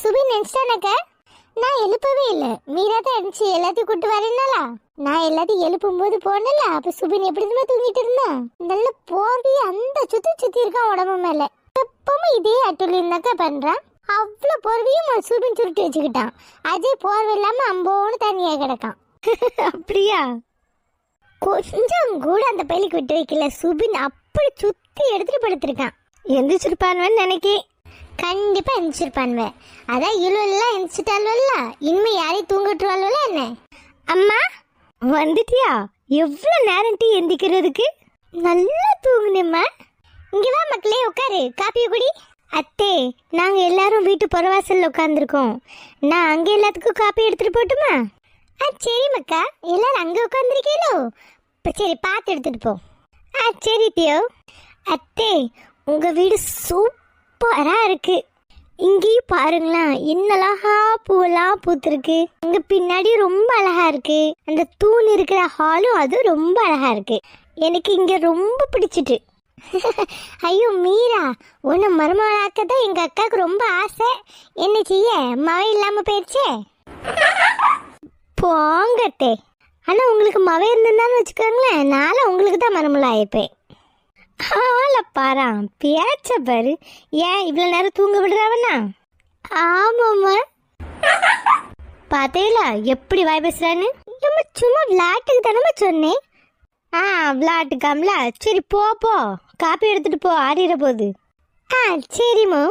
சுபின் நினைச்சிட்டானக்கா? நான் எழுப்பவே இல்லை, மீரா தான் எழுந்துச்சு எல்லாத்தையும் கூட்டு வரேன்னாலா. நான் எல்லாத்தையும் எழுப்பும் போது போனல, அப்ப சுபின் எப்படி இருந்தா தூங்கிட்டு இருந்தான். நல்ல போர்வி அந்த சுத்தி இருக்கான் உடம்பு மேல. எப்பவும் இதே அட்டுல இருந்தாக்கா பண்றான். அவ்வளவு போர்வையும் சுபின் சுருட்டி வச்சுக்கிட்டான். அதே போர்வை இல்லாம அம்போன்னு தனியா கிடக்கான். அப்படியா? கொஞ்சம் கூட அந்த பையலுக்கு விட்டு வைக்கல. சுபின் அப்படி சுத்தி எடுத்துட்டு படுத்திருக்கான். எந்திரிச்சிருப்பான்னு நினைக்கேன். கண்டிப்பா எந்திரிச்சிருப்பான்வே. அதான் இழுவெல்லாம் எந்திரிச்சிட்டாள்வல்ல, இனிமே யாரையும் தூங்கிட்டுருவாள்வல்ல என்ன. அம்மா வந்துட்டியா? எவ்வளோ நேரம் டீ எந்திக்கிறதுக்கு? நல்லா தூங்குனேம்மா. இங்கே வா மக்களே, உட்காரு, காப்பியை குடி. அத்தே, நாங்கள் எல்லாரும் வீட்டு புறவாசலில் உட்காந்துருக்கோம். நான் அங்கே எல்லாத்துக்கும் காப்பி எடுத்துகிட்டு போட்டுமா? சரி மக்கா, எல்லாரும் அங்கே உட்காந்துருக்கீங்களோ? சரி, பார்த்து எடுத்துகிட்டு போ. சரி தியோ. அத்தே, உங்கள் வீடு சூப்பரா இருக்கு. இங்கேயும் பாருங்களா, என்னலகா பூவெல்லாம் பூத்துருக்கு. இங்க பின்னாடி ரொம்ப அழகா இருக்கு. அந்த தூண் இருக்கிற ஹாலும் அது ரொம்ப அழகா இருக்கு. எனக்கு இங்க ரொம்ப பிடிச்சிட்டு. ஐயோ மீரா, உன்னை மருமகளாக்கதான் எங்க அக்காவுக்கு ரொம்ப ஆசை. என்ன செய்ய, மழை இல்லாம போயிடுச்சே. போங்கத்தே. ஆனா உங்களுக்கு மழை இருந்திருந்தான்னு வச்சுக்கோங்களேன், நானும் உங்களுக்கு தான் மருமகளாயிருப்பேன். பாரா பேச்ச பாரு. ஏன் இவ்வளோ நேரம் தூங்க விடுறாவண்ணா? ஆமாம்மா. பார்த்தீங்களா எப்படி வாய் பேசுறான்னு? சும்மா விளையாட்டுக்கு தானே சொன்னேன். விளையாட்டுக்காமலா? சரி போ, காப்பி எடுத்துட்டு போ, ஆறிட போகுது. சரிம்மா.